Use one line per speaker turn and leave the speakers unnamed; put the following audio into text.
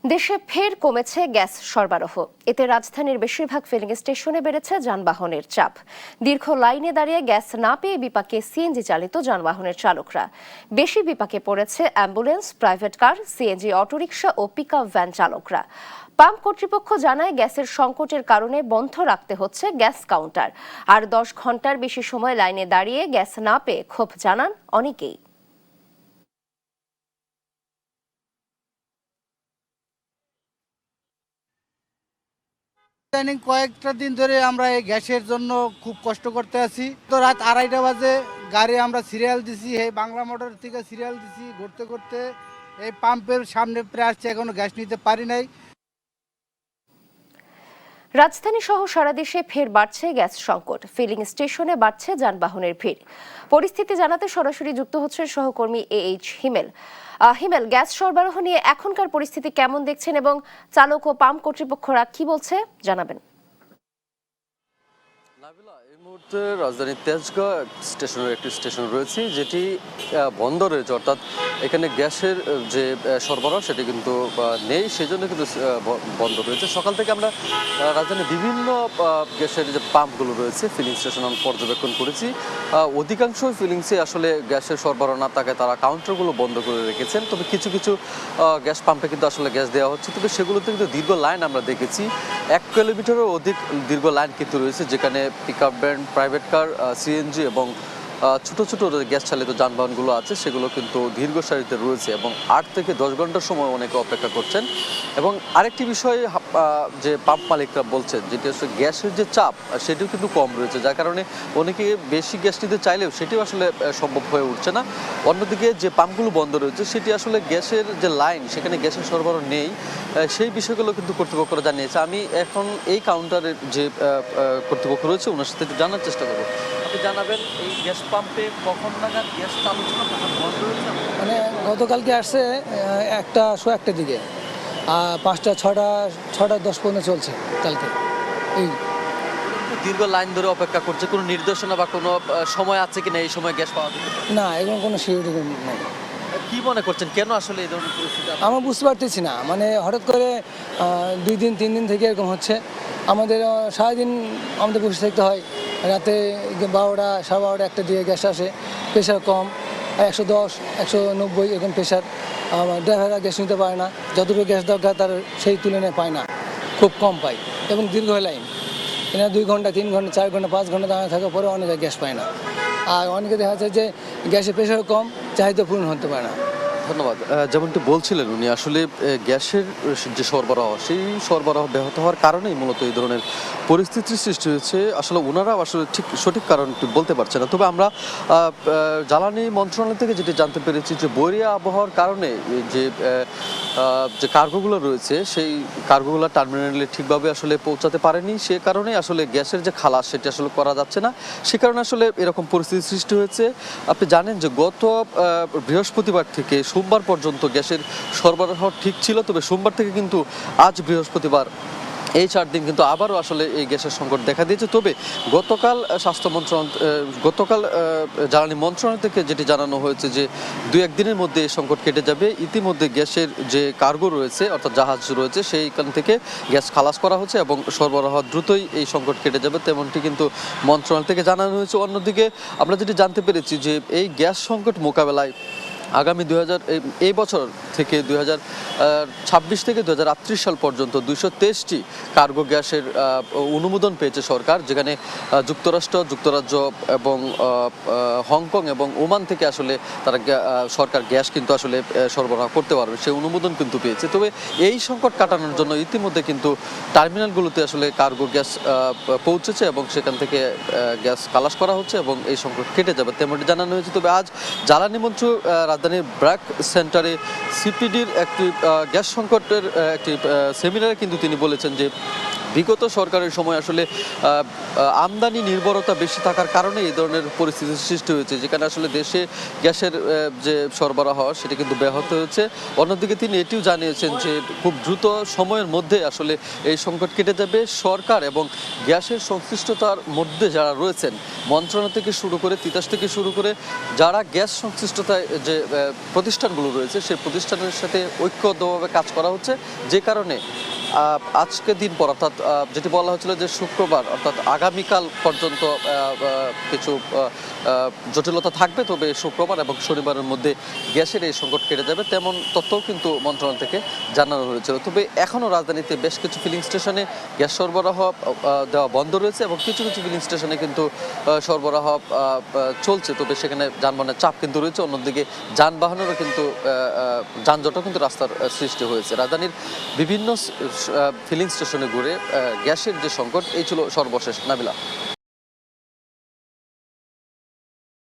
দেশে ফের কমেছে গ্যাস সরবরাহ। এতে রাজধানীর বেশিরভাগ ফিলিং স্টেশনে বেড়েছে যানবাহনের চাপ। দীর্ঘ লাইনে দাঁড়িয়ে গ্যাস না পেয়ে বিপাকে সিএনজি চালিত যানবাহনের চালকরা। বেশি বিপাকে পড়েছে ambulance, private car, CNG autorickshaw ও পিকআপ ভ্যান চালকরা। পাম্প কর্তৃপক্ষ জানায় গ্যাসের সংকটের কারণে বন্ধ রাখতে হচ্ছে গ্যাস কাউন্টার। আর 10 ঘন্টার বেশি সময় লাইনে দাঁড়িয়ে গ্যাস না পেয়ে ক্ষোভ জানান অনেকেই।
ইদানিং কয়েকটা দিন ধরে আমরা এই গ্যাসের জন্য খুব কষ্ট করতে আছি। তো রাত 2:30 বাজে গাড়ি আমরা সিরিয়াল দিছি, এই বাংলা মোটর থেকে সিরিয়াল দিছি, ঘুরতে ঘুরতে এই পাম্পের সামনে প্রায় আসছে, এখনো গ্যাস নিতে পারি নাই।
রাজধানী সহ সারা দেশে ফের বাড়ছে গ্যাস সংকট। ফিলিং স্টেশনে বাড়ছে যানবাহনের ভিড়। পরিস্থিতি জানাতে সরাসরি যুক্ত হচ্ছে সহকর্মী এইচ হিমেল। হিমেল, গ্যাস সরবরাহ নিয়ে এখনকার পরিস্থিতি কেমন দেখছেন এবং চালক ও পাম্প কর্তৃপক্ষরা কি বলছে জানাবেন।
এই মুহূর্তে রাজধানীর তেজগাঁও স্টেশনের একটি স্টেশন রয়েছে, যেটি বন্ধ রয়েছে, অর্থাৎ এখানে গ্যাসের যে সরবরাহ সেটি কিন্তু নেই, সেজন্য কিন্তু বন্ধ রয়েছে। সকাল থেকে আমরা রাজধানীর বিভিন্ন গ্যাসের যে পাম্পগুলো রয়েছে, ফিলিং স্টেশন পর্যবেক্ষণ করেছি। অধিকাংশ ফিলিংসে আসলে গ্যাসের সরবরাহ না থাকায় তারা কাউন্টারগুলো বন্ধ করে রেখেছেন। তবে কিছু কিছু গ্যাস পাম্পে কিন্তু আসলে গ্যাস দেওয়া হচ্ছে, তবে সেগুলোতে কিন্তু দীর্ঘ লাইন আমরা দেখেছি। 1 কিলোমিটারেরও অধিক দীর্ঘ লাইন কিন্তু রয়েছে, যেখানে pickup van, private car, CNG এবং ছোট ছোট গ্যাস চালিত যানবাহনগুলো আছে সেগুলো কিন্তু দীর্ঘ সারিতে রয়েছে এবং 8 থেকে 10 ঘন্টার সময় অনেকে অপেক্ষা করছেন। এবং আরেকটি বিষয় যে পাম্প মালিকরা বলছেন, যেটি আসলে গ্যাসের যে চাপ সেটিও কিন্তু কম রয়েছে, যার কারণে অনেকে বেশি গ্যাস নিতে চাইলেও সেটিও আসলে সম্ভব হয়ে উঠছে না। অন্যদিকে যে পাম্পগুলো বন্ধ রয়েছে সেটি আসলে গ্যাসের যে লাইন, সেখানে গ্যাসের সরবরাহ নেই, সেই বিষয়গুলো কিন্তু কর্তৃপক্ষরা জানিয়েছে। আমি এখন এই কাউন্টারের যে কর্তৃপক্ষ রয়েছে ওনার সাথে একটু জানার চেষ্টা করবো। আপনি জানাবেন এই গ্যাস পাম্পে কখন নাগাদ গ্যাস চালু ছিল, কখন বন্ধ হয়েছে?
মানে গতকালকে আসছে 1:15 দিকে, আর 5টা 6টা 10 পর্যন্ত চলছে কালকে। এই
দীর্ঘ লাইন ধরে অপেক্ষা করছে, কোনো নির্দেশনা বা কোনো সময় আছে কিনা এই সময় গ্যাস পাওয়া যাবে?
না, এরকম কোনো সিকিউরিটি নেই।
কি মনে করছেন, কেন আসলে এই ধরনের পরিস্থিতি?
আমরা বুঝতে পারতেছি না, মানে হঠাৎ করে 2 দিন 3 দিন থেকে এরকম হচ্ছে। আমাদের সারাদিন আমাদের বসে থাকতে হয়, রাতে 12টা 12:30 1টা দিয়ে গ্যাস আসে। প্রেশার কম, 110 190 এরকম প্রেশার। ড্রাইভাররা গ্যাস নিতে পারে না, যতটুকু গ্যাস দরকার তার সেই তুলনায় পায় না, খুব কম পায় এবং দীর্ঘ লাইন। এরা 2 ঘন্টা 3 ঘন্টা 4 ঘন্টা 5 ঘন্টা দাঁড়িয়ে থাকার পরে অনেকে গ্যাস পায় না। আর অনেকে দেখা যাচ্ছে যে গ্যাসের প্রেশার কম, চাহিদা পূরণ হতে পারে না।
ধন্যবাদ। যেমনটি বলছিলেন উনি, আসলে গ্যাসের যে সরবরাহ, সেই সরবরাহ ব্যাহত হওয়ার কারণেই মূলত এই ধরনের পরিস্থিতির সৃষ্টি হয়েছে। আসলে ওনারাও আসলে ঠিক সঠিক কারণটি বলতে পারছে না। তবে আমরা জ্বালানি মন্ত্রণালয় থেকে যেটি জানতে পেরেছি যে বৈরী আবহাওয়ার কারণে যে কার্গোগুলো রয়েছে সেই কার্গোগুলো টার্মিনালে ঠিকভাবে আসলে পৌঁছাতে পারেনি, সে কারণে আসলে গ্যাসের যে খালাস সেটি আসলে করা যাচ্ছে না, সে কারণে আসলে এরকম পরিস্থিতির সৃষ্টি হয়েছে। আপনি জানেন যে গত বৃহস্পতিবার থেকে সোমবার পর্যন্ত গ্যাসের সরবরাহ ঠিক ছিল, তবে সোমবার থেকে কিন্তু আজ বৃহস্পতিবার এই 4 দিন কিন্তু আবারও আসলে এই গ্যাসের সংকট দেখা দিয়েছে। তবে গতকাল গতকাল জ্বালানি মন্ত্রণালয় থেকে যেটি জানানো হয়েছে যে 2-1 দিনের মধ্যে এই সংকট কেটে যাবে। ইতিমধ্যে গ্যাসের যে কার্গো রয়েছে, অর্থাৎ জাহাজ রয়েছে, সেইখান থেকে গ্যাস খালাস করা হচ্ছে এবং সরবরাহ দ্রুতই এই সংকট কেটে যাবে, তেমনটি কিন্তু মন্ত্রণালয় থেকে জানানো হয়েছে। অন্যদিকে আমরা যেটি জানতে পেরেছি যে এই গ্যাস সংকট মোকাবেলায় আগামী এই বছর থেকে 2026 থেকে 2038 সাল পর্যন্ত 223টি কার্গো গ্যাসের অনুমোদন পেয়েছে সরকার, যেখানে যুক্তরাজ্য এবং হংকং এবং ওমান থেকে আসলে তারা সরকার গ্যাস কিন্তু আসলে সরবরাহ করতে পারবে, সেই অনুমোদন কিন্তু পেয়েছে। তবে এই সংকট কাটানোর জন্য ইতিমধ্যে কিন্তু টার্মিনালগুলোতে আসলে কার্গো গ্যাস পৌঁছেছে এবং সেখান থেকে গ্যাস খালাস করা হচ্ছে এবং এই সংকট কেটে যাবে, তেমনটি জানানো হয়েছে। তবে আজ জ্বালানি মন্ত্রী রাজধানীর ব্র্যাক সেন্টারে সিপিডির একটি গ্যাস সংকটের একটি সেমিনারে কিন্তু তিনি বলেছেন যে বিগত সরকারের সময় আসলে আমদানি নির্ভরতা বেশি থাকার কারণে এই ধরনের পরিস্থিতির সৃষ্টি হয়েছে, যেখানে আসলে দেশে গ্যাসের যে সরবরাহ সেটা কিন্তু ব্যাহত হয়েছে। অন্যদিকে তিনি এটিও জানিয়েছেন যে খুব দ্রুত সময়ের মধ্যে আসলে এই সংকট কেটে যাবে। সরকার এবং গ্যাসের সংশ্লিষ্টতার মধ্যে যারা রয়েছেন, মন্ত্রণালয় থেকে শুরু করে তিতাস থেকে শুরু করে যারা গ্যাস সংশ্লিষ্টতায় যে প্রতিষ্ঠানগুলো রয়েছে সেই প্রতিষ্ঠানের সাথে ঐক্যবদ্ধভাবে কাজ করা হচ্ছে, যে কারণে আজকে দিন পর অর্থাৎ যেটি বলা হচ্ছিল যে শুক্রবার অর্থাৎ আগামীকাল পর্যন্ত কিছু জটিলতা থাকবে, তবে শুক্রবার এবং শনিবারের মধ্যে গ্যাসের এই সংকট কেটে যাবে তেমন তথ্যও কিন্তু মন্ত্রণালয় থেকে জানানো হয়েছিল। তবে এখনও রাজধানীতে বেশ কিছু ফিলিং স্টেশনে গ্যাস সরবরাহ দেওয়া বন্ধ রয়েছে এবং কিছু কিছু ফিলিং স্টেশনে কিন্তু সরবরাহ চলছে, তবে সেখানে যানবাহনের চাপ কিন্তু রয়েছে। অন্যদিকে যানবাহনেরও কিন্তু যানজটও কিন্তু রাস্তার সৃষ্টি হয়েছে। রাজধানীর বিভিন্ন ফিলিং স্টেশনে ঘুরে গ্যাসের যে সংকট এই ছিল সর্বশেষ। নাবিলা।